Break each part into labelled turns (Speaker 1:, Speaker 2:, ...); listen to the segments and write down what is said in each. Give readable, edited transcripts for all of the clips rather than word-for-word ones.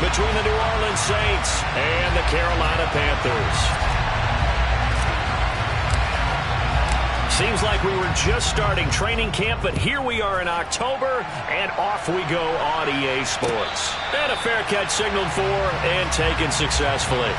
Speaker 1: between the New Orleans Saints and the Carolina Panthers. Seems like we were just starting training camp, but here we are in October, and off we go on EA Sports. And a fair catch signaled for and taken successfully.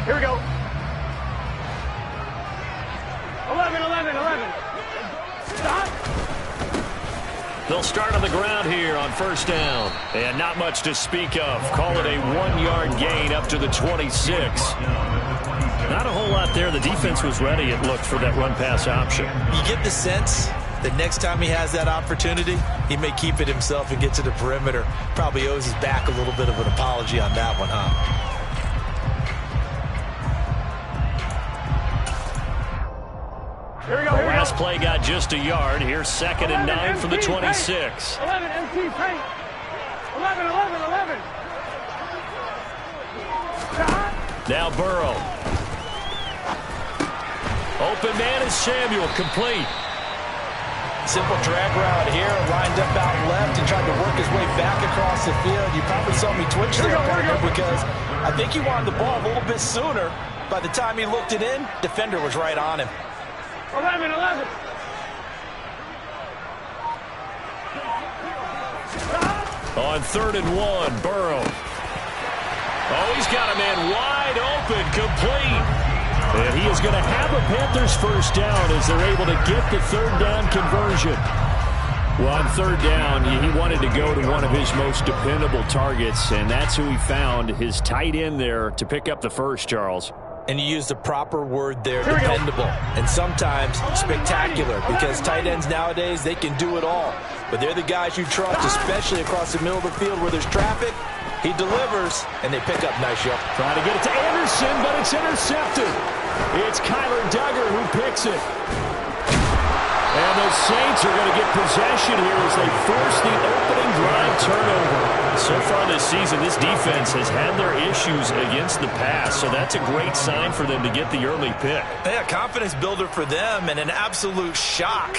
Speaker 2: Here we go. 11. Stop.
Speaker 1: They'll start on the ground here on first down. And not much to speak of. Call it a 1-yard gain up to the 26. Not a whole lot there. The defense was ready, it looked, for that run-pass option.
Speaker 3: You get the sense that next time he has that opportunity, he may keep it himself and get to the perimeter. Probably owes his back a little bit of an apology on that one, huh?
Speaker 2: Here we go.
Speaker 1: The last play got just a yard. Here's 2nd and 9 from the 26.
Speaker 2: 11 MT paint. 11.
Speaker 1: Now Burrow. Open man is Samuel, complete.
Speaker 3: Simple drag route here, lined up out left and tried to work his way back across the field. You probably saw me twitch there, partner, because I think he wanted the ball a little bit sooner. By the time he looked it in, defender was right on him.
Speaker 2: 11.
Speaker 1: On 3rd and 1, Burrow. Oh, he's got a man wide open, complete. And he is going to have a Panthers first down as they're able to get the 3rd down conversion. Well, on 3rd down, he wanted to go to one of his most dependable targets, and that's who he found, his tight end there, to pick up the first, Charles.
Speaker 3: And you used the proper word there, dependable, and sometimes spectacular, because tight ends nowadays, they can do it all. But they're the guys you trust, especially across the middle of the field where there's traffic. He delivers, and they pick up nice yard.
Speaker 1: Trying to get it to Anderson, but it's intercepted. It's Kyler Duggar who picks it. And the Saints are going to get possession here as they force the opening drive turnover. So far this season, this defense has had their issues against the pass, so that's a great sign for them to get the early pick.
Speaker 3: Yeah, confidence builder for them and an absolute shock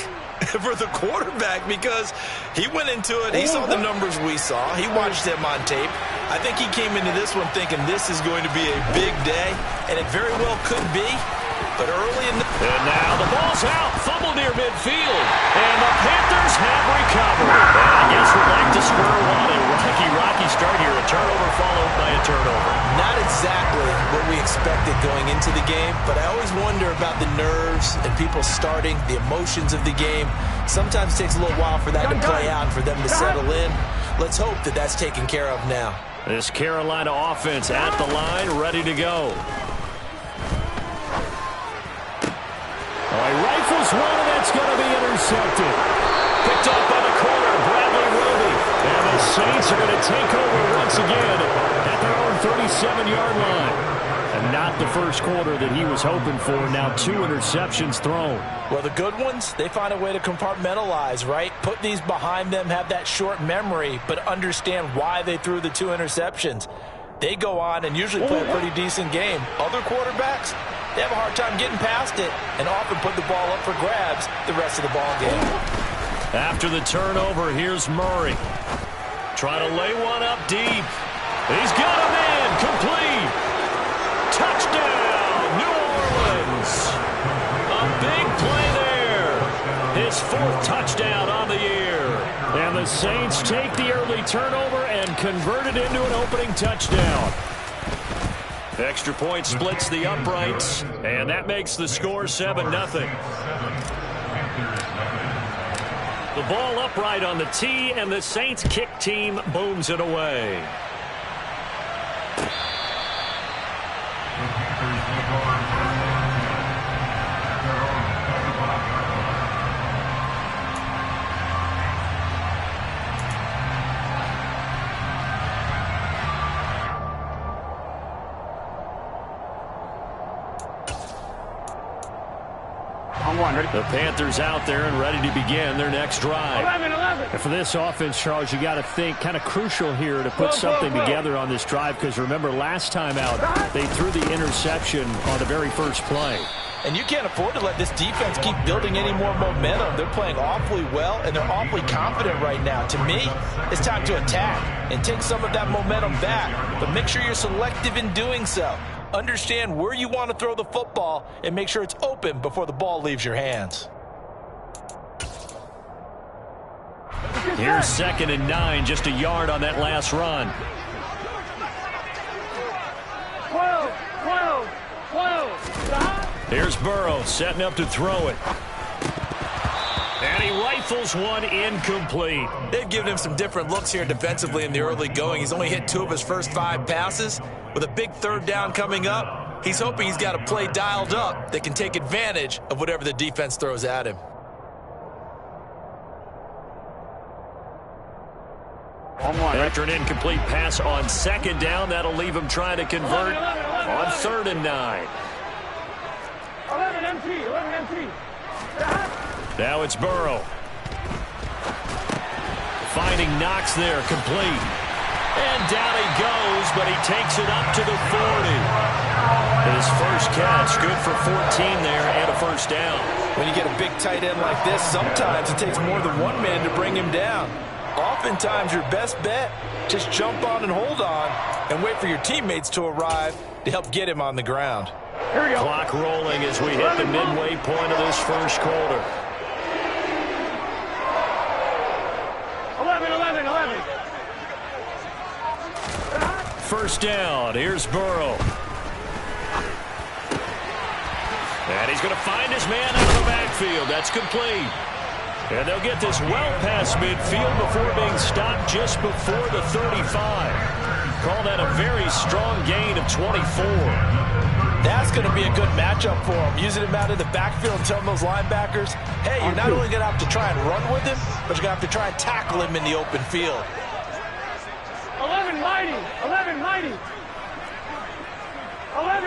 Speaker 3: for the quarterback because he went into it. He saw the numbers we saw. He watched them on tape. I think he came into this one thinking this is going to be a big day, and it very well could be. But early in the...
Speaker 1: And now the ball's out. Fumble near midfield. And the Panthers have recovered. And I guess we're back to square one. A rocky start here. A turnover followed by a turnover.
Speaker 3: Not exactly what we expected going into the game, but I always wonder about the nerves and people starting, the emotions of the game. Sometimes it takes a little while for that to play out and for them to settle in. Let's hope that that's taken care of now.
Speaker 1: This Carolina offense at the line, ready to go. He rifles one, and that's going to be intercepted. Picked up by the corner, Bradley Roby. And the Saints are going to take over once again at their own 37-yard line. And not the first quarter that he was hoping for. Now 2 interceptions thrown.
Speaker 3: Well, the good ones, they find a way to compartmentalize, right? Put these behind them, have that short memory, but understand why they threw the 2 interceptions. They go on and usually play a pretty decent game. Other quarterbacks, they have a hard time getting past it and often put the ball up for grabs the rest of the ball game.
Speaker 1: After the turnover, here's Murray. Try to lay one up deep. He's got a man, complete. Touchdown, New Orleans. A big play there. His 4th touchdown on the year. And the Saints take the early turnover and convert it into an opening touchdown. Extra point splits the uprights, and that makes the score 7-0. The ball upright on the tee, and the Saints kick team booms it away.
Speaker 2: On one, ready?
Speaker 1: The Panthers out there and ready to begin their next drive.
Speaker 2: 11.
Speaker 4: And for this offense, Charles, you got to think kind of crucial here to put something together on this drive, because remember last time out they threw the interception on the very first play.
Speaker 3: And you can't afford to let this defense keep building any more momentum. They're playing awfully well, and they're awfully confident right now. To me, it's time to attack and take some of that momentum back. But make sure you're selective in doing so. Understand where you want to throw the football and make sure it's open before the ball leaves your hands.
Speaker 1: Here's 2nd and 9, just a yard on that last run.
Speaker 2: 12. Stop.
Speaker 1: Here's Burrow setting up to throw it. And he rifles one incomplete.
Speaker 3: They've given him some different looks here defensively in the early going. He's only hit 2 of his first 5 passes. With a big 3rd down coming up, he's hoping he's got a play dialed up that can take advantage of whatever the defense throws at him.
Speaker 2: On one.
Speaker 1: After an incomplete pass on 2nd down, that'll leave him trying to convert on 3rd and 9.
Speaker 2: 11 empty. Stop.
Speaker 1: Now it's Burrow. Finding Knox there, complete. And down he goes, but he takes it up to the 40. His first catch, good for 14 there and a 1st down.
Speaker 3: When you get a big tight end like this, sometimes it takes more than one man to bring him down. Oftentimes, your best bet, just jump on and hold on and wait for your teammates to arrive to help get him on the ground.
Speaker 2: Here we go.
Speaker 1: Clock rolling as we hit the midway point of this first quarter.
Speaker 2: 11.
Speaker 1: 1st down. Here's Burrow. And he's going to find his man out of the backfield. That's complete. And they'll get this well past midfield before being stopped just before the 35. Call that a very strong gain of 24.
Speaker 3: That's going to be a good matchup for him. Using him out in the backfield and telling those linebackers, hey, you're not only going to have to try and run with him, but you're going to have to try and tackle him in the open field.
Speaker 2: 11 mighty. 11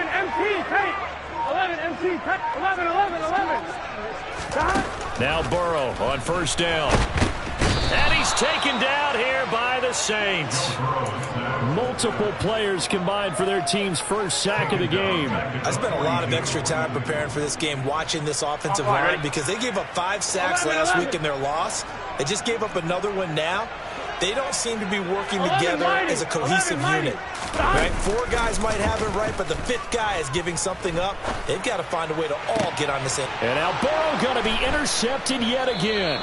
Speaker 2: empty. Take. 11 empty. 11. Stop.
Speaker 1: Now Burrow on 1st down. And he's taken down here by the Saints. Multiple players combined for their team's first sack of the game.
Speaker 3: I spent a lot of extra time preparing for this game, watching this offensive line, because they gave up 5 sacks last week in their loss. They just gave up another one now. They don't seem to be working together as a cohesive unit. Right? 4 guys might have it right, but the 5th guy is giving something up. They've got to find a way to all get on the same.
Speaker 1: And now Burrow going to be intercepted yet again.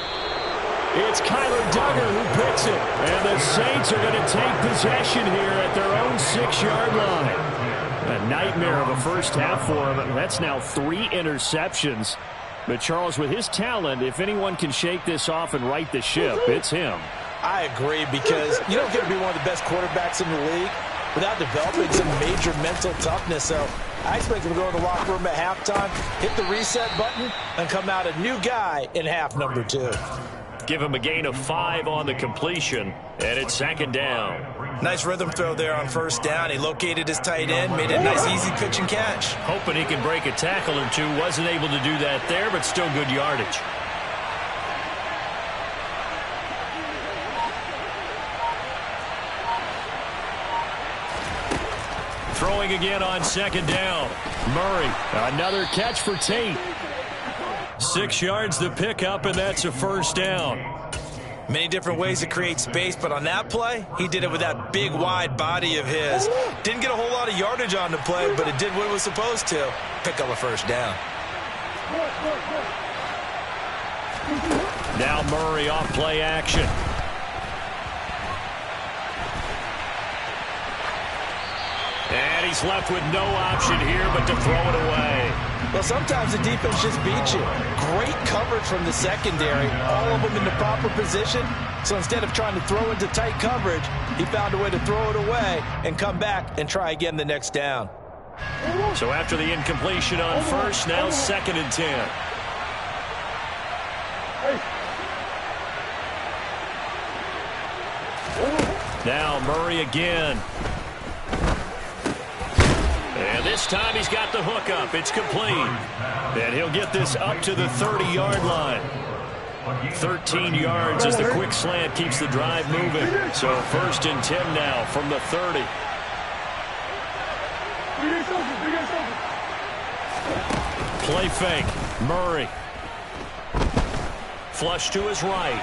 Speaker 1: It's Kyler Duggar who picks it. And the Saints are going to take possession here at their own 6-yard line. A nightmare of a first half for him. That's now 3 interceptions. But Charles, with his talent, if anyone can shake this off and right the ship, it's him.
Speaker 3: I agree, because you don't get to be one of the best quarterbacks in the league without developing some major mental toughness. So I expect him to go in the locker room at halftime, hit the reset button, and come out a new guy in half number 2.
Speaker 1: Give him a gain of 5 on the completion, and it's 2nd down.
Speaker 3: Nice rhythm throw there on 1st down. He located his tight end, made it a nice, easy pitch and catch.
Speaker 1: Hoping he can break a tackle or two. Wasn't able to do that there, but still good yardage. Throwing again on 2nd down. Murray, another catch for Tate. 6 yards to pick up, and that's a 1st down.
Speaker 3: Many different ways to create space, but on that play, he did it with that big, wide body of his. Didn't get a whole lot of yardage on the play, but it did what it was supposed to. Pick up a 1st down.
Speaker 1: Now Murray off play action. And he's left with no option here but to throw it away.
Speaker 3: Well, sometimes the defense just beats you. Great coverage from the secondary, all of them in the proper position. So instead of trying to throw into tight coverage, he found a way to throw it away and come back and try again the next down.
Speaker 1: So after the incompletion on 1st, now 2nd and 10. Now Murray again. And And this time he's got the hook up. It's complete. And he'll get this up to the 30-yard line. 13 yards as the quick slant keeps the drive moving. So 1st and 10 now from the 30. Play fake. Murray. Flush to his right.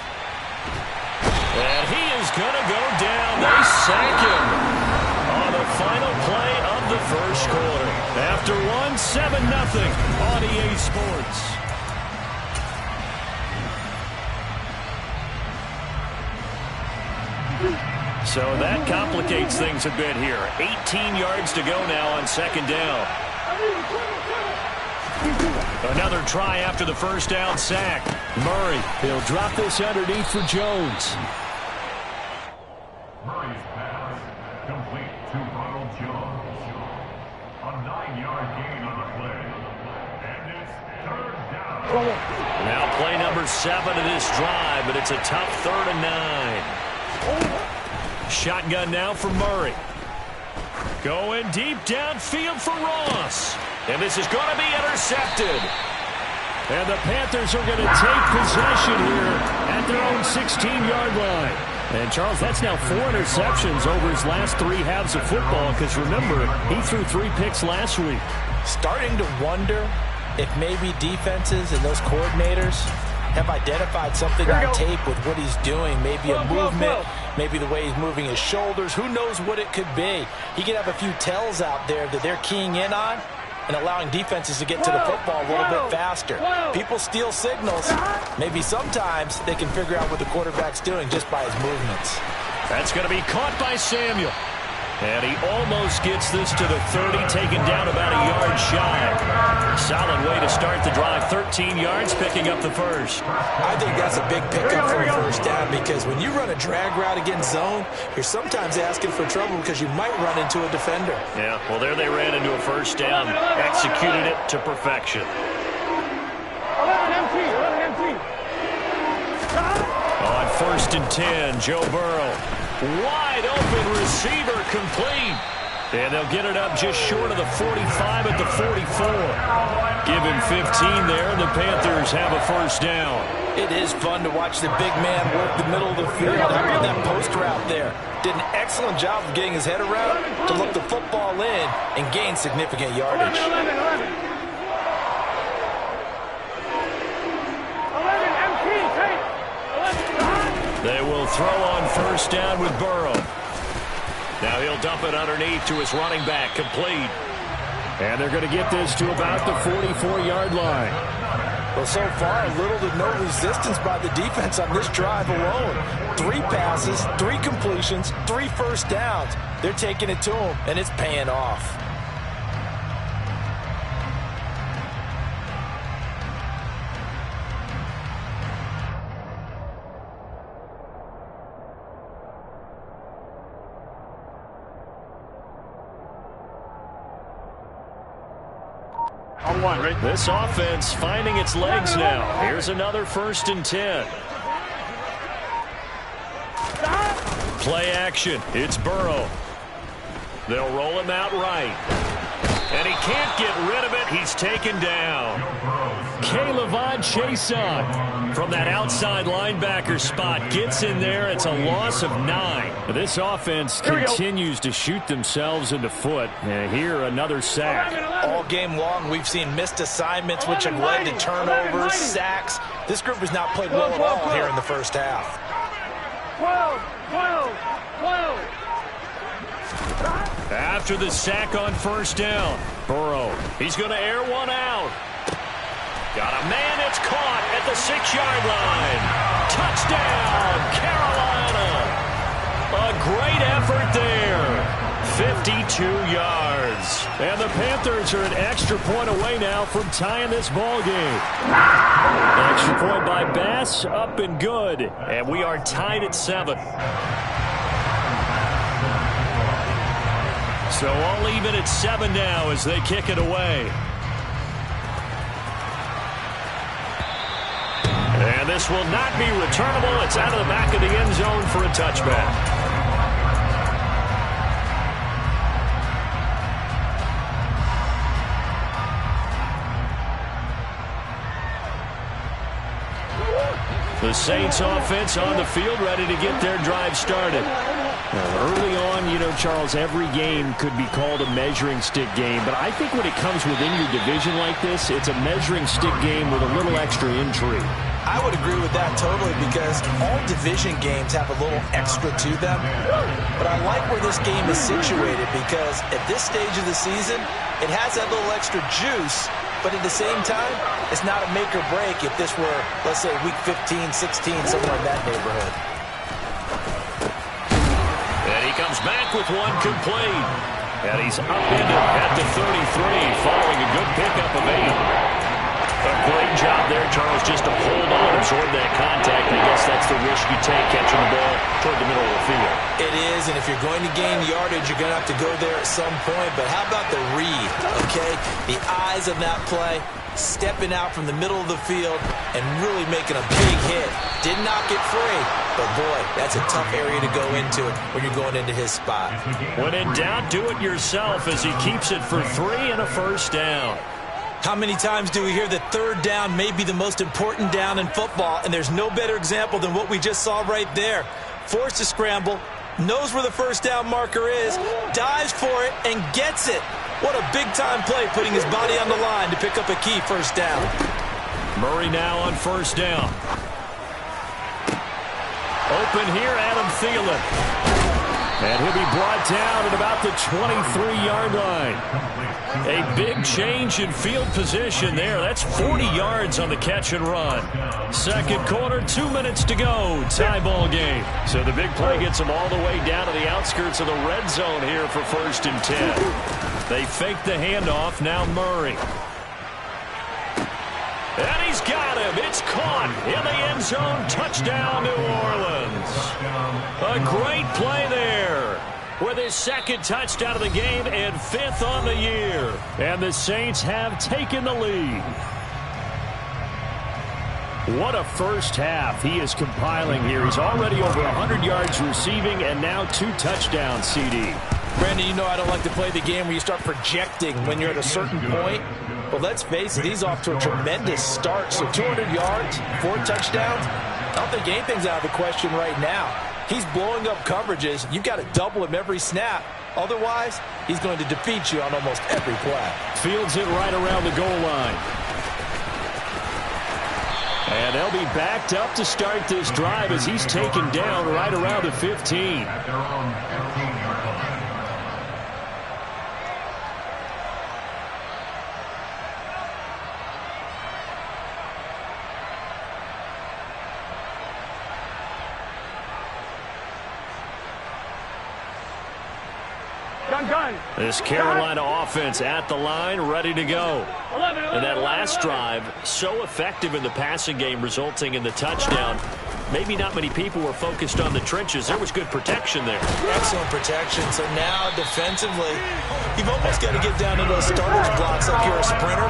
Speaker 1: And he is going to go down. They sack him on the final play of the first quarter. After one, 7-0 on EA Sports. So that complicates things a bit here. 18 yards to go now on 2nd down. Another try after the first down sack. Murray, he'll drop this underneath for Jones.
Speaker 5: Murray's pass complete to Ronald Jones. A 9-yard gain on the play. And it's 3rd down.
Speaker 1: Now play number 7 of this drive, but it's a tough 3rd and 9. Shotgun now for Murray. Going deep downfield for Ross. And this is going to be intercepted. And the Panthers are going to take possession here at their own 16-yard line. And, Charles, that's now 4 interceptions over his last 3 halves of football because, remember, he threw 3 picks last week.
Speaker 3: Starting to wonder if maybe defenses and those coordinators have identified something on tape with what he's doing. Maybe a movement, maybe the way he's moving his shoulders. Who knows what it could be? He could have a few tells out there that they're keying in on and allowing defenses to get to the football a little bit faster. People steal signals. Maybe sometimes they can figure out what the quarterback's doing just by his movements.
Speaker 1: That's going to be caught by Samuel. And he almost gets this to the 30, taken down about a yard shy. Solid way to start the drive. 13 yards, picking up the first.
Speaker 3: I think that's a big pickup for a first down because when you run a drag route against zone, you're sometimes asking for trouble because you might run into a defender.
Speaker 1: Yeah, well, there they ran into a first down. Executed it to perfection.
Speaker 2: 11 empty.
Speaker 1: On 1st and 10, Joe Burrow. Wide open receiver complete. And they'll get it up just short of the 45 at the 44. Give him 15 there, and the Panthers have a first down.
Speaker 3: It is fun to watch the big man work the middle of the field. How about that post route there? Did an excellent job of getting his head around to look the football in and gain significant yardage.
Speaker 2: 11 empty. Take. 11.
Speaker 1: They will throw on first down with Burrow. Now he'll dump it underneath to his running back, complete.
Speaker 4: And they're going to get this to about the 44-yard line.
Speaker 3: Well, so far, little to no resistance by the defense on this drive alone. 3 passes, 3 completions, 3 first downs. They're taking it to him, and it's paying off.
Speaker 1: This offense finding its legs now. Here's another 1st and 10. Play action. It's Burrow. They'll roll him out right. And he can't get rid of it. He's taken down. K'Lavon Chaisson from that outside linebacker spot gets in there. It's a loss of 9.
Speaker 4: This offense continues to shoot themselves in the foot. And here, another sack.
Speaker 3: All game long, we've seen missed assignments, which have led to turnovers, sacks. This group has not played well at all here in the first half.
Speaker 2: 12.
Speaker 1: After the sack on first down, Burrow, he's going to air one out. Got a man that's caught at the 6-yard line. Touchdown, Carolina. A great effort there. 52 yards. And the Panthers are an extra point away now from tying this ball game. Extra point by Bass, up and good. And we are tied at 7. So all even at 7 now as they kick it away. And this will not be returnable. It's out of the back of the end zone for a touchback. The Saints offense on the field, ready to get their drive started.
Speaker 4: Early on, you know, Charles, every game could be called a measuring stick game. But I think when it comes within your division like this, it's a measuring stick game with a little extra intrigue.
Speaker 3: I would agree with that totally because all division games have a little extra to them. But I like where this game is situated because at this stage of the season, it has that little extra juice. But at the same time, it's not a make or break if this were, let's say, week 15, 16, somewhere in that neighborhood.
Speaker 1: And he comes back with one complete. And he's upended at the 33 following a good pickup of 8. A great job there, Charles, just to hold on, absorb that contact. I guess that's the risk you take catching the ball toward the middle of the field.
Speaker 3: It is, and if you're going to gain yardage, you're going to have to go there at some point. But how about the read, okay? The eyes of that play, stepping out from the middle of the field and really making a big hit. Did not get free, but boy, that's a tough area to go into when you're going into his spot.
Speaker 1: When in doubt, do it yourself as he keeps it for 3 and a first down.
Speaker 3: How many times do we hear that third down may be the most important down in football, and there's no better example than what we just saw right there. Forced to scramble, knows where the first down marker is, dives for it, and gets it. What a big-time play, putting his body on the line to pick up a key first down.
Speaker 1: Murray now on first down. Open here, Adam Thielen. And he'll be brought down at about the 23-yard line. A big change in field position there. That's 40 yards on the catch and run. Second quarter, 2 minutes to go. Tie ball game. So the big play gets them all the way down to the outskirts of the red zone here for 1st and 10. They fake the handoff. Now Murray. And he's got him. It's caught in the end zone. Touchdown, New Orleans. A great play there with his second touchdown of the game and 5th on the year. And the Saints have taken the lead. What a first half he is compiling here. He's already over 100 yards receiving and now 2 touchdowns, CD.
Speaker 3: Brandon, you know I don't like to play the game where you start projecting when you're at a certain point. But let's face it, he's off to a tremendous start. So 200 yards, 4 touchdowns. I don't think anything's out of the question right now. He's blowing up coverages. You've got to double him every snap. Otherwise, he's going to defeat you on almost every play.
Speaker 4: Fields it right around the goal line. And they'll be backed up to start this drive as he's taken down right around the 15.
Speaker 5: At their own 15-yard line.
Speaker 2: Gun.
Speaker 1: This Carolina offense at the line, ready to go.
Speaker 2: 11,
Speaker 1: And that last drive, so effective in the passing game, resulting in the touchdown. Maybe not many people were focused on the trenches. There was good protection there.
Speaker 3: Excellent protection. So now defensively, you've almost got to get down to those starters blocks like you're a sprinter.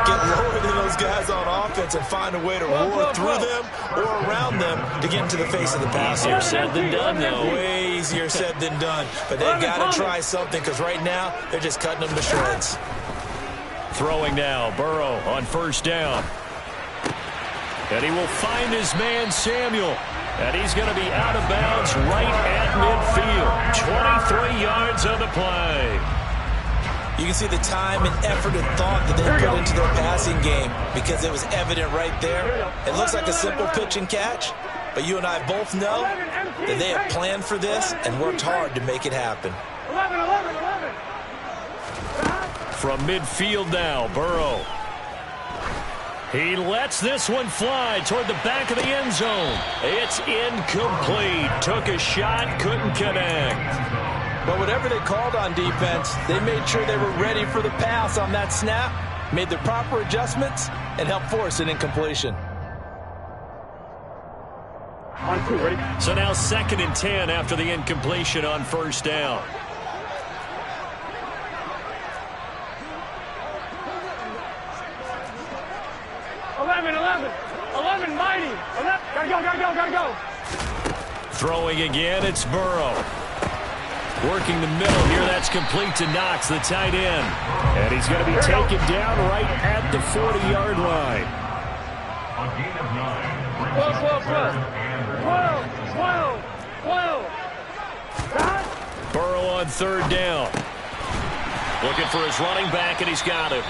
Speaker 3: Get lower than those guys on offense and find a way to roar through them or around them to get into the face of the passer.
Speaker 1: Easier said than done, though.
Speaker 3: Way easier said than done. But they've got to try something because right now they're just cutting them to shreds.
Speaker 1: Throwing now, Burrow on first down. And he will find his man, Samuel. And he's going to be out of bounds right at midfield. 23 yards on the play.
Speaker 3: You can see the time and effort and thought that they put into their passing game because it was evident right there. It looks like a simple pitch and catch, but you and I both know that they have planned for this and worked hard to make it happen.
Speaker 2: 11.
Speaker 1: From midfield now, Burrow. He lets this one fly toward the back of the end zone. It's incomplete. Took a shot, couldn't connect.
Speaker 3: But whatever they called on defense, they made sure they were ready for the pass on that snap, made the proper adjustments, and helped force an incompletion.
Speaker 2: On 2, ready?
Speaker 1: So now 2nd and 10 after the incompletion on first down.
Speaker 2: Mighty. Gotta go.
Speaker 1: Throwing again, it's Burrow. Working the middle here, that's complete to Knox, the tight end.
Speaker 4: And he's going to be taken down right at the 40-yard line.
Speaker 5: A gain of 9.
Speaker 1: Burrow on third down. Looking for his running back, and he's got it.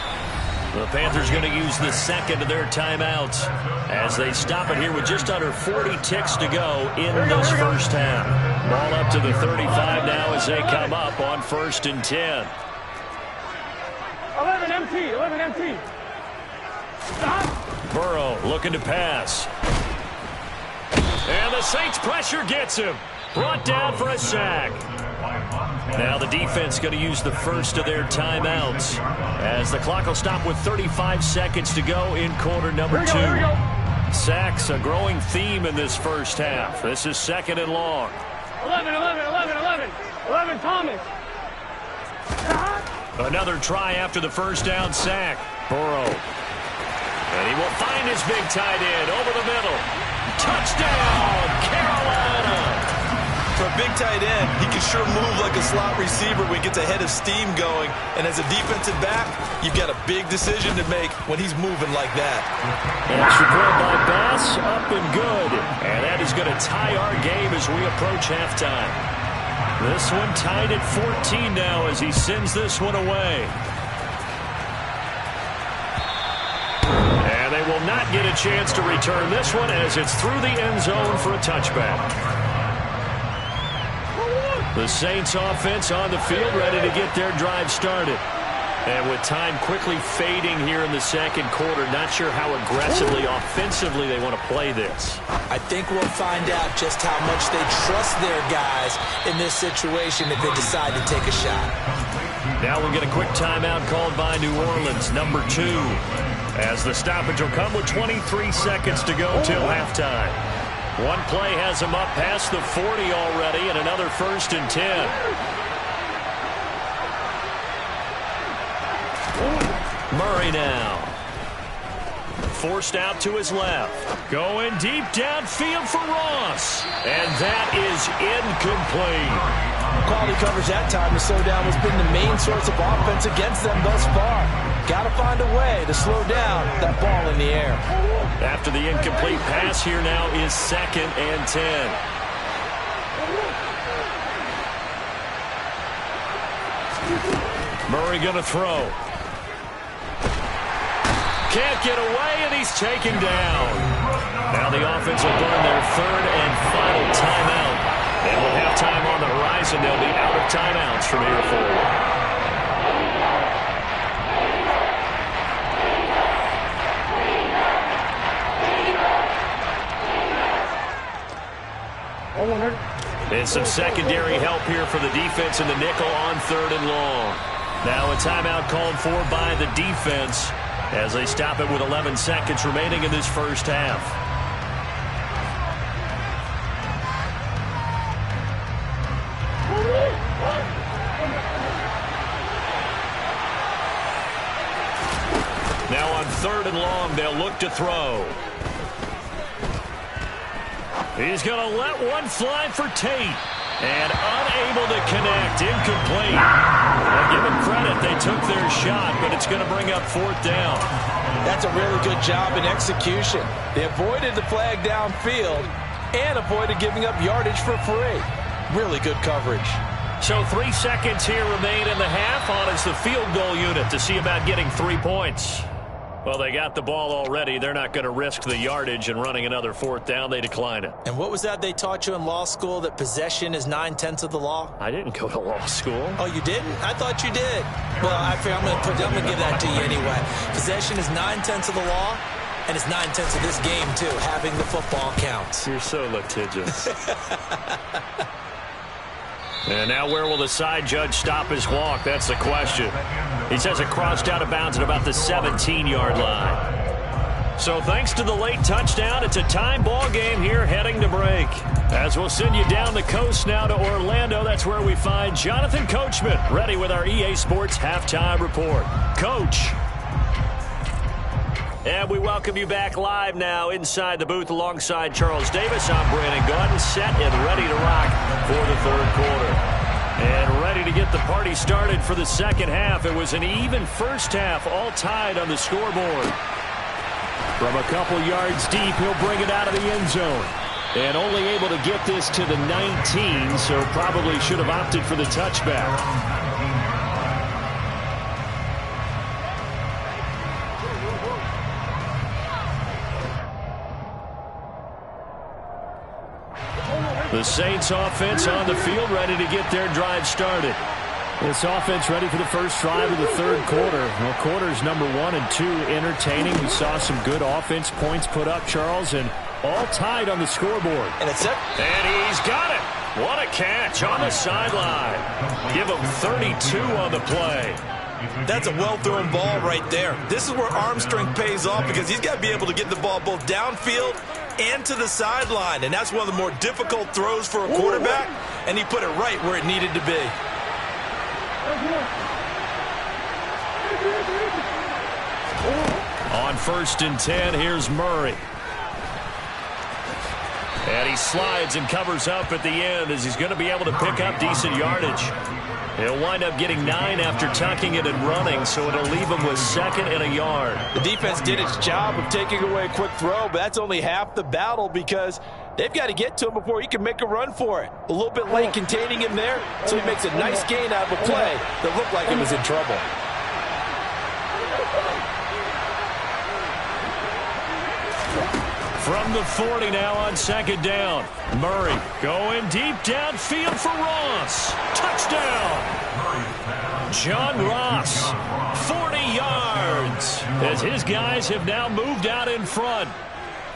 Speaker 1: The Panthers going to use the second of their timeouts as they stop it here with just under 40 ticks to go in this first half. Ball up to the 35 now as they come up on 1st and 10.
Speaker 2: 11 empty, 11 empty. Stop.
Speaker 1: Burrow looking to pass. And the Saints pressure gets him. Brought down for a sack. Now the defense going to use the first of their timeouts as the clock will stop with 35 seconds to go in quarter number 2. Sacks a growing theme in this first half. This is 2nd and long.
Speaker 2: 11, 11, 11, 11. 11, Thomas.
Speaker 1: Another try after the first down sack. Burrow. And he will find his big tight end over the middle. Touchdown, Carolina.
Speaker 3: For a big tight end, he can sure move like a slot receiver when he gets a head of steam going. And as a defensive back, you've got a big decision to make when he's moving like that.
Speaker 1: Extra point by Bass, up and good. And that is going to tie our game as we approach halftime. This one tied at 14 now as he sends this one away. And they will not get a chance to return this one as it's through the end zone for a touchback. The Saints offense on the field ready to get their drive started. And with time quickly fading here in the second quarter, not sure how aggressively, offensively they want to play this.
Speaker 3: I think we'll find out just how much they trust their guys in this situation if they decide to take a shot.
Speaker 1: Now we'll get a quick timeout called by New Orleans, number 2. As the stoppage will come with 23 seconds to go till halftime. One play has him up past the 40 already, and another 1st and 10. Murray now. Forced out to his left. Going deep downfield for Ross. And that is incomplete.
Speaker 3: Quality coverage that time to slow down has been the main source of offense against them thus far. Got to find a way to slow down that ball in the air.
Speaker 1: After the incomplete pass, here now is 2nd and 10. Murray going to throw. Can't get away, and he's taken down. Now the offense will burn their 3rd and final timeout. And with halftime on the horizon, they'll be out of timeouts from here forward. And some secondary help here for the defense in the nickel on 3rd and long. Now a timeout called for by the defense as they stop it with 11 seconds remaining in this first half. Now on 3rd and long, they'll look to throw. He's going to let one fly for Tate. And unable to connect. Incomplete. Well, give them credit. They took their shot, but it's going to bring up 4th down.
Speaker 3: That's a really good job in execution. They avoided the flag downfield and avoided giving up yardage for free. Really good coverage.
Speaker 1: So 3 seconds here remain in the half. On is the field goal unit to see about getting 3 points. Well, they got the ball already. They're not going to risk the yardage and running another 4th down. They decline it.
Speaker 3: And what was that they taught you in law school, that possession is 9/10 of the law?
Speaker 1: I didn't go to law school.
Speaker 3: Oh, you didn't? I thought you did. Well, I'm going to give that to you anyway. Possession is 9/10 of the law, and it's 9/10 of this game, too. Having the football counts.
Speaker 1: You're so litigious. And now where will the side judge stop his walk? That's the question. He says it crossed out of bounds at about the 17-yard line. So thanks to the late touchdown, it's a time ball game here heading to break. As we'll send you down the coast now to Orlando, that's where we find Jonathan Coachman ready with our EA Sports Halftime Report. Coach. And we welcome you back live now inside the booth alongside Charles Davis. I'm Brandon Gaudin, set and ready to rock for the 3rd quarter. And ready to get the party started for the second half. It was an even first half, all tied on the scoreboard.
Speaker 4: From a couple yards deep, he'll bring it out of the end zone. And only able to get this to the 19, so probably should have opted for the touchback. The Saints offense on the field, ready to get their drive started. This offense ready for the first drive of the third quarter. Well, quarters number 1 and 2 entertaining. We saw some good offense points put up, Charles, and all tied on the scoreboard.
Speaker 3: And it's up.
Speaker 1: And he's got it. What a catch on the sideline. Give him 32 on the play.
Speaker 3: That's a well-thrown ball right there. This is where arm strength pays off because he's got to be able to get the ball both downfield and to the sideline. And that's one of the more difficult throws for a quarterback. And he put it right where it needed to be.
Speaker 1: On 1st and 10, here's Murray. And he slides and covers up at the end as he's going to be able to pick up decent yardage. He'll wind up getting 9 after tucking it and running, so it'll leave him with 2nd and a yard.
Speaker 3: The defense did its job of taking away a quick throw, but that's only half the battle because they've got to get to him before he can make a run for it. A little bit late containing him there, so he makes a nice gain out of a play that looked like it was in trouble.
Speaker 1: From the 40 now on 2nd down. Murray going deep downfield for Ross. Touchdown. John Ross, 40 yards. As his guys have now moved out in front.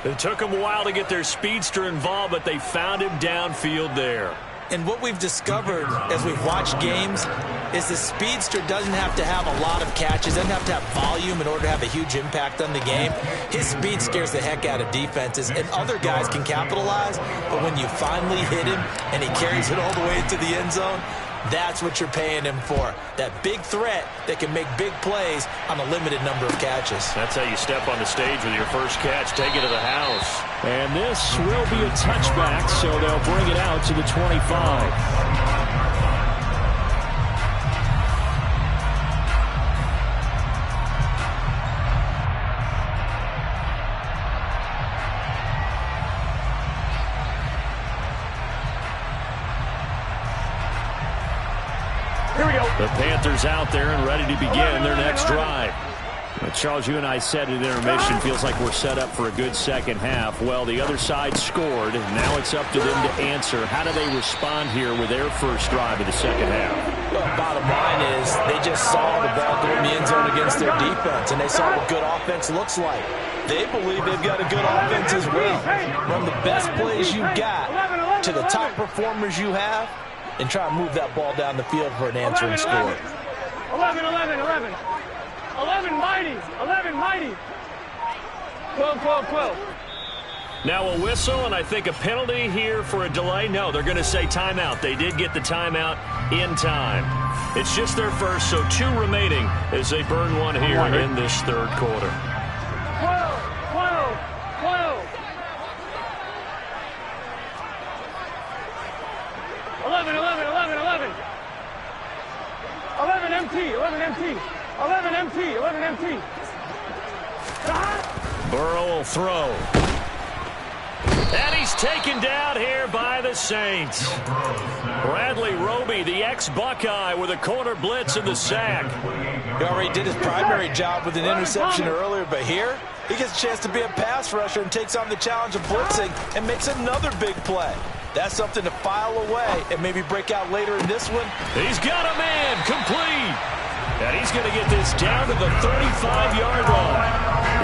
Speaker 1: It took them a while to get their speedster involved, but they found him downfield there.
Speaker 3: And what we've discovered as we've watched games is the speedster doesn't have to have a lot of catches, doesn't have to have volume in order to have a huge impact on the game. His speed scares the heck out of defenses, and other guys can capitalize, but when you finally hit him and he carries it all the way into the end zone, that's what you're paying him for. That big threat that can make big plays on a limited number of catches.
Speaker 1: That's how you step on the stage with your first catch. Take it to the house.
Speaker 4: And this will be a touchback, so they'll bring it out to the 25. The Panthers out there and ready to begin their next drive. Charles, you and I said at intermission, feels like we're set up for a good second half. Well, the other side scored. Now it's up to them to answer. How do they respond here with their first drive of the second half?
Speaker 3: Well, bottom line is they just saw the ball go in the end zone against their defense, and they saw what good offense looks like. They believe they've got a good offense as well. Run the best plays you've got to the top performers you have, and try and move that ball down the field for an answering score.
Speaker 2: 11, 11, 11. 11 mighty. 11 mighty. 12, 12, 12.
Speaker 1: Now a whistle, and I think a penalty here for a delay. No, they're going to say timeout. They did get the timeout in time. It's just their first, so 2 remaining as they burn one here in this third quarter.
Speaker 2: 12, 12, 12. 11, 11, 11, 11. 11 MT, 11 MT. 11 MT, 11 MT.
Speaker 1: Burrow will throw. And he's taken down here by the Saints. Bradley Roby, the ex-Buckeye, with a corner blitz in the sack.
Speaker 3: He already did his primary job with an interception earlier, but here he gets a chance to be a pass rusher and takes on the challenge of blitzing and makes another big play. That's something to file away and maybe break out later in this one.
Speaker 1: He's got a man complete. And he's going to get this down to the 35-yard line.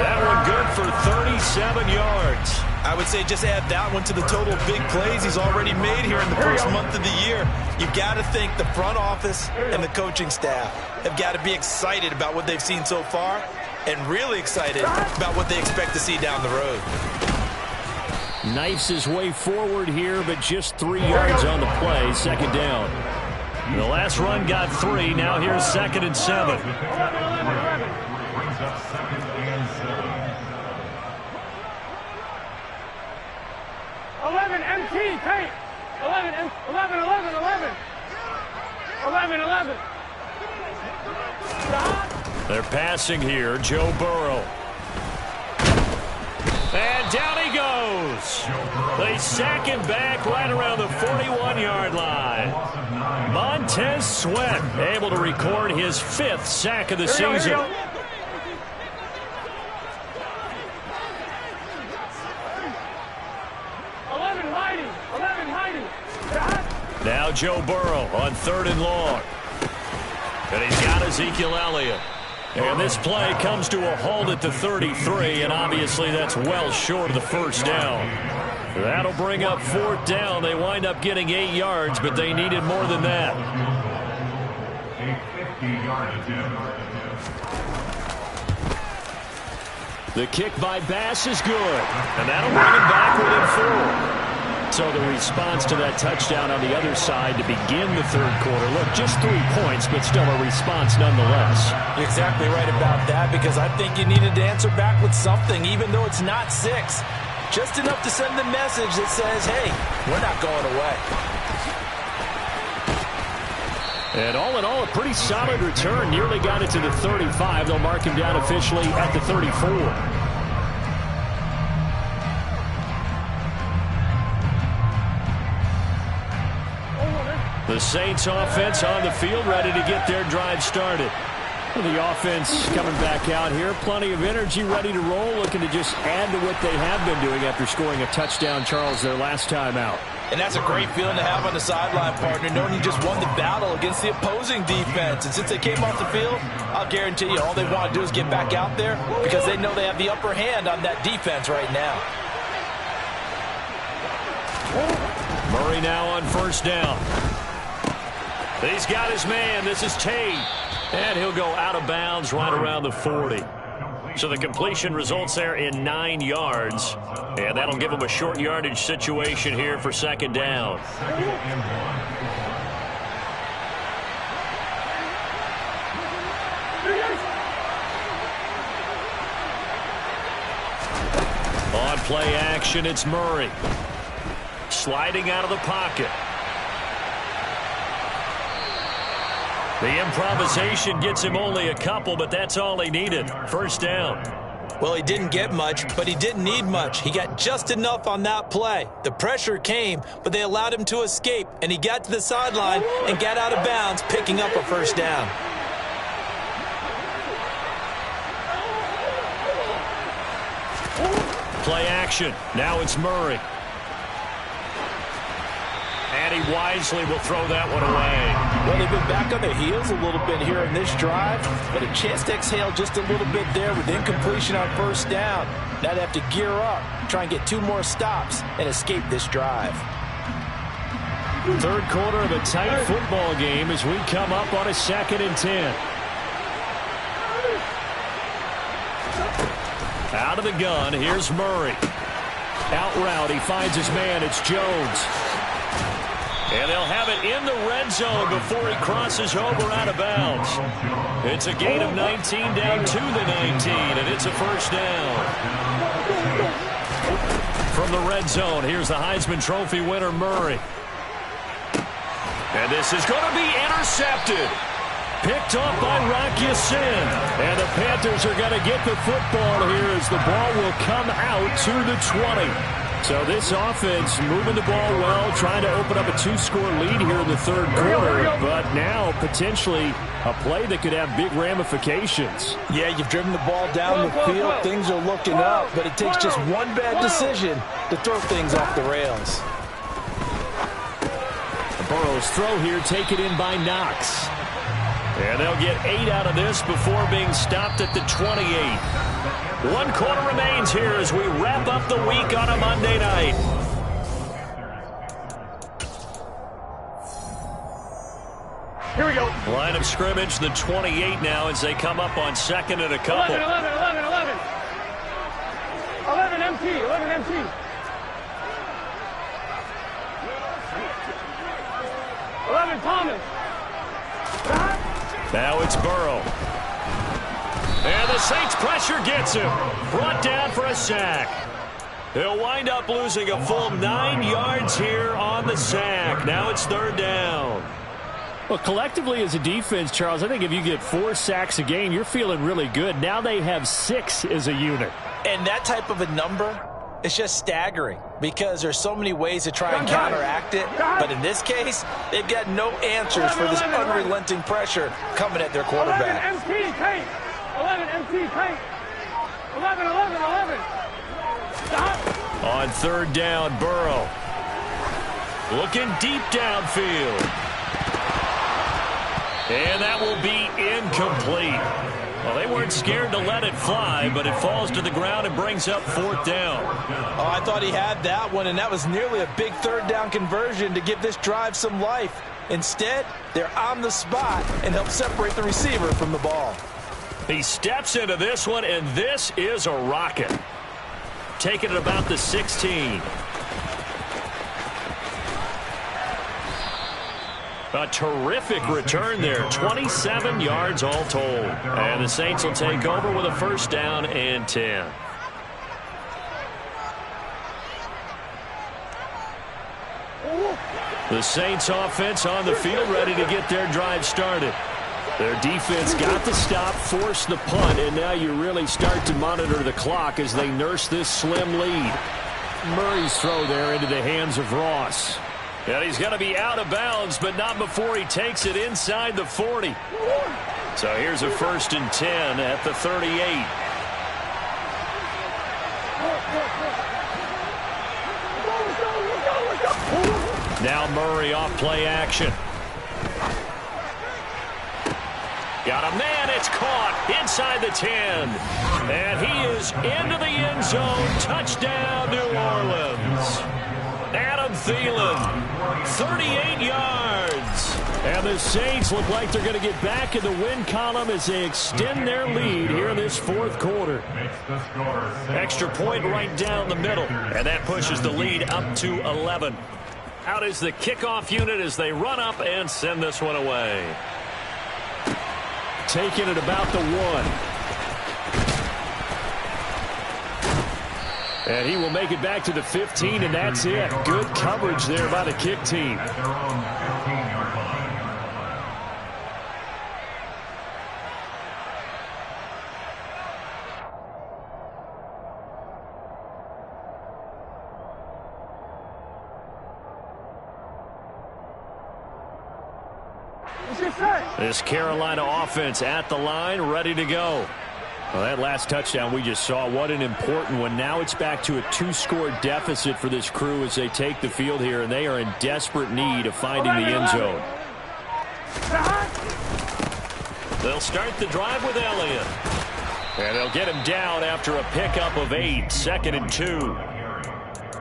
Speaker 1: That one good for 37 yards.
Speaker 3: I would say just add that one to the total big plays he's already made here in the first month of the year. You've got to think the front office and the coaching staff have got to be excited about what they've seen so far and really excited about what they expect to see down the road.
Speaker 4: Knifes his way forward here, but just 3 yards on the play. 2nd down.
Speaker 1: The last run got 3. Now here's 2nd and 7.
Speaker 2: 11, 11, 11.
Speaker 5: Brings up 2nd and 7.
Speaker 2: 11 MT, tape. 11, 11, 11, 11. 11, 11.
Speaker 1: They're passing here. Joe Burrow. And down he goes. They sack him back right around the 41-yard line. Montez Sweat able to record his 5th sack of the season. Now Joe Burrow on 3rd and long. And he's got Ezekiel Elliott. And this play comes to a halt at the 33, and obviously that's well short of the first down. That'll bring up 4th down. They wind up getting 8 yards, but they needed more than that.
Speaker 5: A 50-yard attempt.
Speaker 1: The kick by Bass is good, and that'll bring him back within 4. So the response to that touchdown on the other side to begin the 3rd quarter. Look, just 3 points, but still a response nonetheless.
Speaker 3: You're exactly right about that, because I think you needed to answer back with something, even though it's not 6. Just enough to send the message that says, hey, we're not going away.
Speaker 1: And all in all, a pretty solid return. Nearly got it to the 35. They'll mark him down officially at the 34. The Saints offense on the field, ready to get their drive started. The offense coming back out here. Plenty of energy, ready to roll, looking to just add to what they have been doing after scoring a touchdown, Charles, their last time out.
Speaker 3: And that's a great feeling to have on the sideline, partner, knowing you just won the battle against the opposing defense. And since they came off the field, I'll guarantee you all they want to do is get back out there because they know they have the upper hand on that defense right now.
Speaker 1: Murray now on 1st down. He's got his man. This is Tate. And he'll go out of bounds right around the 40. So the completion results there in 9 yards. And that'll give him a short yardage situation here for 2nd down. On play action, it's Murray. Sliding out of the pocket. The improvisation gets him only a couple, but that's all he needed. 1st down.
Speaker 3: Well, he didn't get much, but he didn't need much. He got just enough on that play. The pressure came, but they allowed him to escape, and he got to the sideline and got out of bounds, picking up a 1st down.
Speaker 1: Play action. Now it's Murray. And he wisely will throw that one away.
Speaker 3: Well, they've been back on their heels a little bit here in this drive, but a chance to exhale just a little bit there with incompletion on 1st down. Now they have to gear up, try and get 2 more stops, and escape this drive.
Speaker 1: 3rd quarter of a tight football game as we come up on a 2nd and 10. Out of the gun, here's Murray. Out route, he finds his man, it's Jones. And they'll have it in the red zone before he crosses over out of bounds. It's a gain of 19 down to the 19, and it's a 1st down. From the red zone, here's the Heisman Trophy winner, Murray. And this is going to be intercepted. Picked off by Rock Ya-Sin. And the Panthers are going to get the football here as the ball will come out to the 20. So this offense moving the ball well, trying to open up a 2-score lead here in the 3rd quarter, but now potentially a play that could have big ramifications.
Speaker 3: Yeah, you've driven the ball down the field. Things are looking up, but it takes just one bad decision to throw things off the rails.
Speaker 1: Burrow's throw here taken in by Knox. And they'll get 8 out of this before being stopped at the 28. 1 quarter remains here as we wrap up the week on a Monday night.
Speaker 2: Here we go.
Speaker 1: Line of scrimmage, the 28 now as they come up on 2nd and a couple.
Speaker 2: 11 MT, 11 MT. Thomas.
Speaker 1: Now it's Burrow. And the Saints pressure gets him. Brought down for a sack. He'll wind up losing a full 9 yards here on the sack. Now it's 3rd down.
Speaker 4: Well, collectively as a defense, Charles, I think if you get 4 sacks a game, you're feeling really good. Now they have 6 as a unit.
Speaker 3: And that type of a number, it's just staggering because there's so many ways to try and counteract it. But in this case, they've got no answers for this unrelenting pressure coming at their quarterback.
Speaker 2: 11 MT paint. 11 MT paint. 11, 11, 11. Stop.
Speaker 1: On third down, Burrow. Looking deep downfield. And that will be incomplete. Well, they weren't scared to let it fly, but it falls to the ground and brings up 4th down.
Speaker 3: Oh, I thought he had that one, and that was nearly a big 3rd down conversion to give this drive some life. Instead, they're on the spot and help separate the receiver from the ball.
Speaker 1: He steps into this one, and this is a rocket. Taking it about the 16. A terrific return there. 27 yards all told. And the Saints will take over with a 1st down and 10. The Saints offense on the field ready to get their drive started. Their defense got the stop, forced the punt, and now you really start to monitor the clock as they nurse this slim lead. Murray's throw there into the hands of Ross. And he's going to be out of bounds, but not before he takes it inside the 40. So here's a 1st and 10 at the 38. Now Murray off play action. Got a man, it's caught inside the 10. And he is into the end zone. Touchdown, New Orleans. Adam Thielen, 38 yards. And the Saints look like they're going to get back in the win column as they extend their lead here in this 4th quarter. Extra point right down the middle. And that pushes the lead up to 11. Out is the kickoff unit as they run up and send this one away. Taking it about the 1. And he will make it back to the 15, and that's it. Good coverage there by the kick team. This Carolina offense at the line, ready to go. Well, that last touchdown we just saw, what an important one. Now it's back to a 2-score deficit for this crew as they take the field here, and they are in desperate need of finding the end zone. They'll start the drive with Elliott. And they'll get him down after a pickup of 8, 2nd and 2.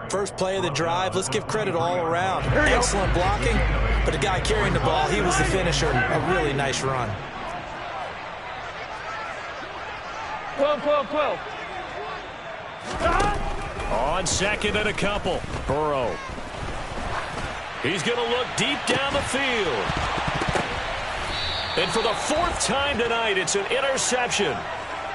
Speaker 3: First play of the drive, let's give credit all around. Excellent blocking, but the guy carrying the ball, he was the finisher. A really nice run.
Speaker 2: 12, 12, 12.
Speaker 1: On 2nd and a couple. Burrow. He's going to look deep down the field. And for the 4th time tonight, it's an interception.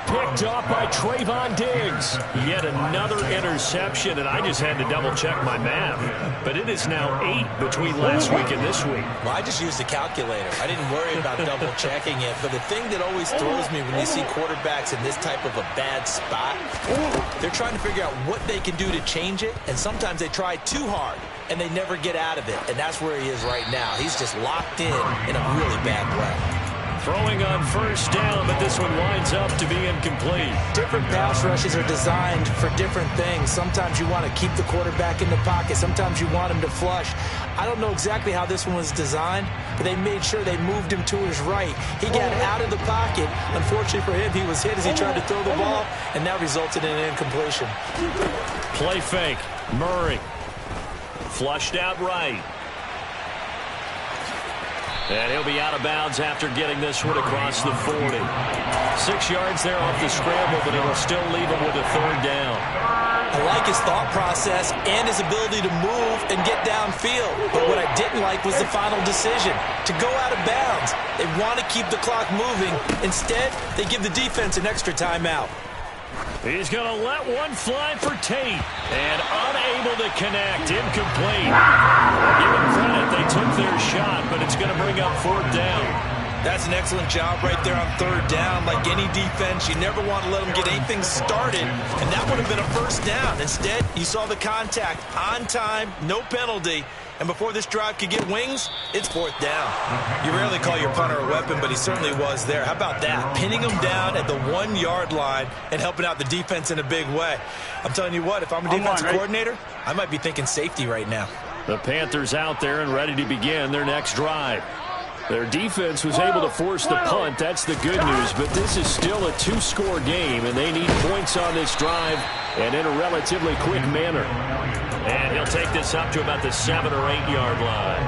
Speaker 1: Picked off by Trayvon Diggs. Yet another interception, and I just had to double-check my math. But it is now 8 between last week and this week.
Speaker 3: Well, I just used the calculator. I didn't worry about double-checking it. But the thing that always throws me when you see quarterbacks in this type of a bad spot, they're trying to figure out what they can do to change it, and sometimes they try too hard, and they never get out of it. And that's where he is right now. He's just locked in a really bad way.
Speaker 1: Throwing on 1st down, but this one winds up to be incomplete.
Speaker 3: Different pass rushes are designed for different things. Sometimes you want to keep the quarterback in the pocket. Sometimes you want him to flush. I don't know exactly how this one was designed, but they made sure they moved him to his right. He got out of the pocket. Unfortunately for him, he was hit as he tried to throw the ball, and that resulted in an incompletion.
Speaker 1: Play fake. Murray. Flushed out right. And he'll be out of bounds after getting this one across the 40. 6 yards there off the scramble, but it'll still leave him with a 3rd down.
Speaker 3: I like his thought process and his ability to move and get downfield. But what I didn't like was the final decision, to go out of bounds. They want to keep the clock moving. Instead, they give the defense an extra timeout.
Speaker 1: He's going to let one fly for Tate. And unable to connect. Incomplete. Give him credit. They took their shot, but it's going to bring up 4th down.
Speaker 3: That's an excellent job right there on 3rd down. Like any defense, you never want to let them get anything started, and that would have been a 1st down. Instead, you saw the contact on time, no penalty, and before this drive could get wings, it's 4th down. You rarely call your punter a weapon, but he certainly was there. How about that? Pinning him down at the 1-yard line and helping out the defense in a big way. I'm telling you what, if I'm a defensive coordinator, I might be thinking safety right now.
Speaker 1: The Panthers out there and ready to begin their next drive. Their defense was able to force the punt. That's the good news, but this is still a 2-score game, and they need points on this drive and in a relatively quick manner. And he'll take this up to about the 7- or 8-yard line.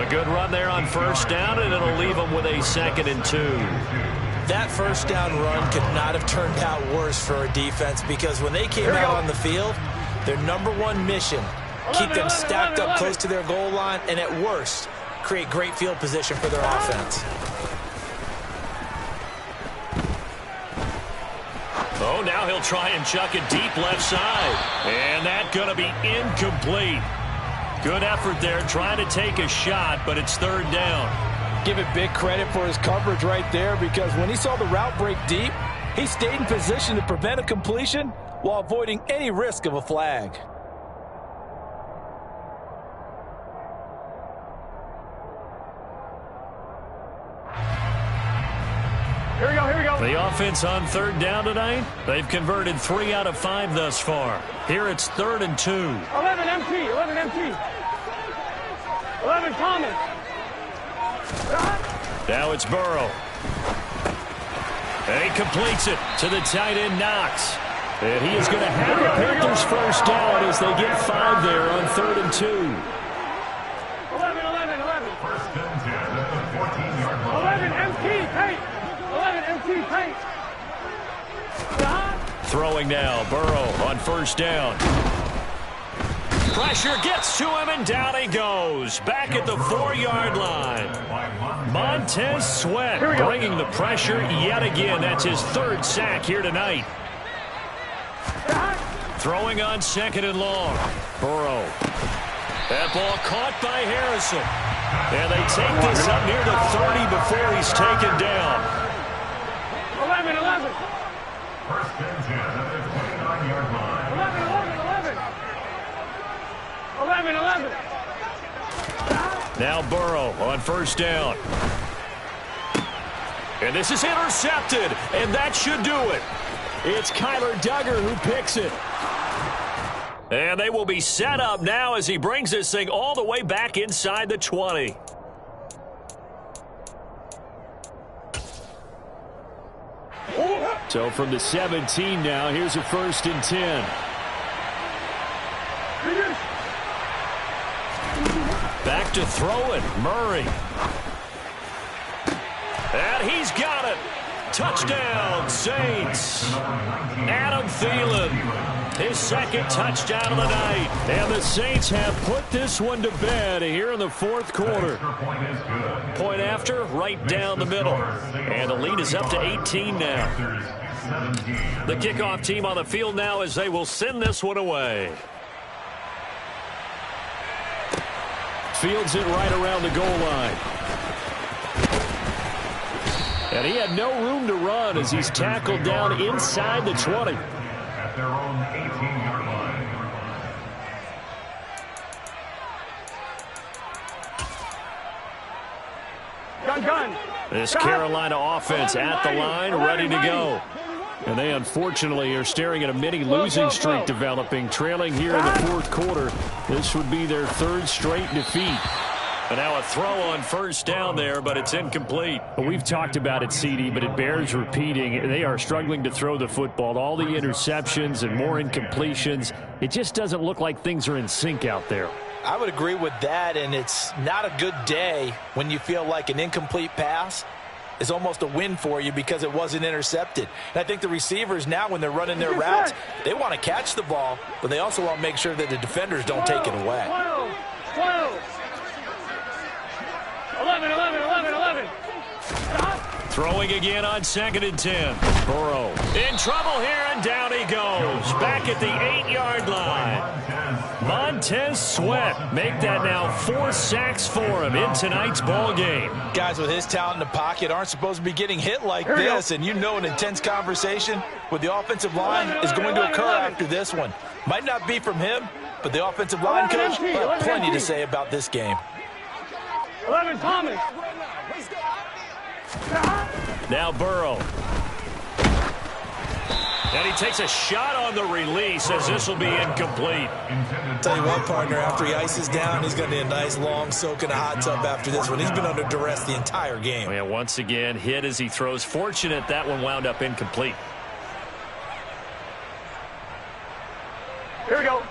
Speaker 1: A good run there on 1st down, and it'll leave them with a 2nd and 2.
Speaker 3: That 1st down run could not have turned out worse for a defense, because when they came out on the field, their #1 mission, keep them stacked up close to their goal line, and at worst, create great field position for their offense.
Speaker 1: Oh, now he'll try and chuck it deep left side. And that's going to be incomplete. Good effort there trying to take a shot, but it's 3rd down.
Speaker 3: Give it big credit for his coverage right there, because when he saw the route break deep, he stayed in position to prevent a completion while avoiding any risk of a flag.
Speaker 2: Here we go.
Speaker 1: The offense on 3rd down tonight, they've converted 3 out of 5 thus far. Here it's 3rd and 2.
Speaker 2: 11 empty. 11 common.
Speaker 1: Now it's Burrow. And he completes it to the tight end, Knox. And he is going to have the Panthers 1st down as they get 5 there on 3rd and 2.
Speaker 2: 11. 11 empty. Tate. 11 empty. Tate.
Speaker 1: Throwing now, Burrow on 1st down. Pressure gets to him, and down he goes. Back at the 4-yard line. Montez Sweat bringing the pressure yet again. That's his 3rd sack here tonight. Throwing on 2nd and long. Burrow. That ball caught by Harrison. And they take this up near the 30 before he's taken down.
Speaker 2: 11.
Speaker 5: 1st and 10 at the 29-yard line.
Speaker 2: 11.
Speaker 1: Now Burrow on 1st down. And this is intercepted, and that should do it. It's Kyler Duggar who picks it. And they will be set up now as he brings this thing all the way back inside the 20. So from the 17 now, here's a 1st and 10. Back to throw it, Murray. And he's got it. Touchdown, Saints. Adam Thielen, his 2nd touchdown of the night. And the Saints have put this one to bed here in the 4th quarter. Point after, right down the middle. And the lead is up to 18 now. The kickoff team on the field now as they will send this one away. Fields it right around the goal line. And he had no room to run as he's tackled down inside the 20.
Speaker 5: At their own 18-yard line.
Speaker 2: Gun.
Speaker 1: This Carolina offense at the line, ready to go. And they unfortunately are staring at a mini losing streak developing, trailing here in the 4th quarter. This would be their 3rd straight defeat. And now a throw on 1st down there, but it's incomplete.
Speaker 4: Well, we've talked about it, CD, but it bears repeating. They are struggling to throw the football. All the interceptions and more incompletions. It just doesn't look like things are in sync out there.
Speaker 3: I would agree with that, and it's not a good day when you feel like an incomplete pass is almost a win for you because it wasn't intercepted. And I think the receivers now, when they're running their routes, they want to catch the ball, but they also want to make sure that the defenders don't take it away.
Speaker 2: 12. 11.
Speaker 1: Throwing again on 2nd and 10. Burrow in trouble here, and down he goes. Back at the 8-yard line. Montez Sweat make that now 4 sacks for him in tonight's ball game.
Speaker 3: Guys with his talent in the pocket aren't supposed to be getting hit like this, and you know an intense conversation with the offensive line is going to occur after this one. Might not be from him, but the offensive line coach will have plenty to say about this game.
Speaker 2: 11 Thomas.
Speaker 1: Now Burrow. And he takes a shot on the release as this will be incomplete.
Speaker 3: Tell you what, partner, after he ices down, he's going to need a nice long soak in a hot tub after this one. He's been under duress the entire game.
Speaker 1: And once again, hit as he throws. Fortunate that one wound up incomplete.
Speaker 2: Here we go.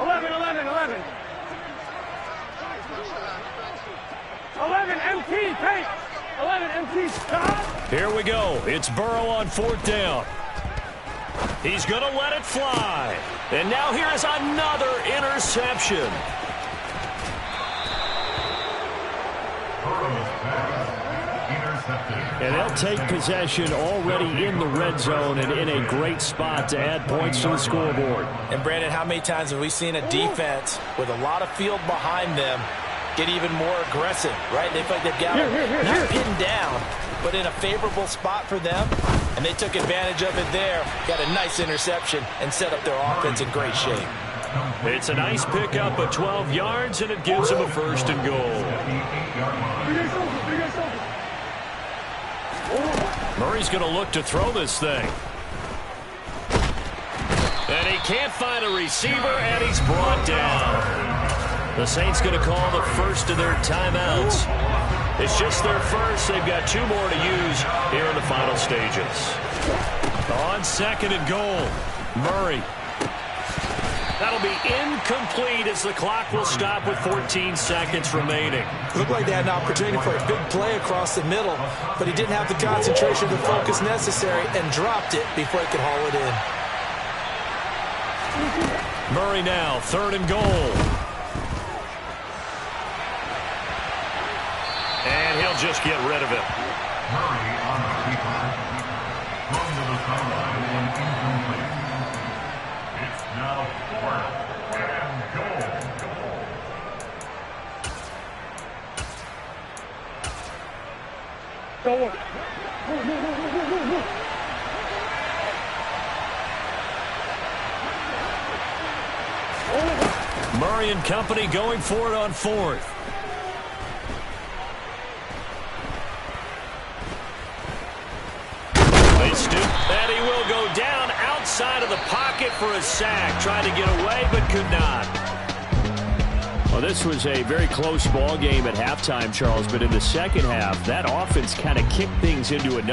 Speaker 2: 11, 11, 11. 11 MT, take. 11 MT, stop.
Speaker 1: Here we go. It's Burrow on 4th down. He's going to let it fly. And now here is another interception. And they'll take possession already in the red zone and in a great spot to add points to the scoreboard.
Speaker 3: And, Brandon, how many times have we seen a defense with a lot of field behind them get even more aggressive, right? They feel like they've got them not pinned down, but in a favorable spot for them, and they took advantage of it there. Got a nice interception and set up their offense in great shape.
Speaker 1: It's a nice pickup of 12 yards, and it gives them a 1st and goal. Murray's going to look to throw this thing. And he can't find a receiver, and he's brought down. The Saints going to call the first of their timeouts. It's just their first. They've got 2 more to use here in the final stages. On 2nd and goal, Murray. That'll be incomplete as the clock will stop with 14 seconds remaining.
Speaker 3: Looked like they had an opportunity for a big play across the middle, but he didn't have the concentration, the focus necessary, and dropped it before he could haul it in.
Speaker 1: Murray now, 3rd and goal. And he'll just get rid of it.
Speaker 5: Murray on the keeper. Thrown to the sideline and incomplete. It's now 4th and goal.
Speaker 2: Go on.
Speaker 1: Murray and company going for it on 4th. And he will go down outside of the pocket for a sack. Tried to get away, but could not. Well, this was a very close ball game at halftime, Charles, but in the second half, that offense kind of kicked things into another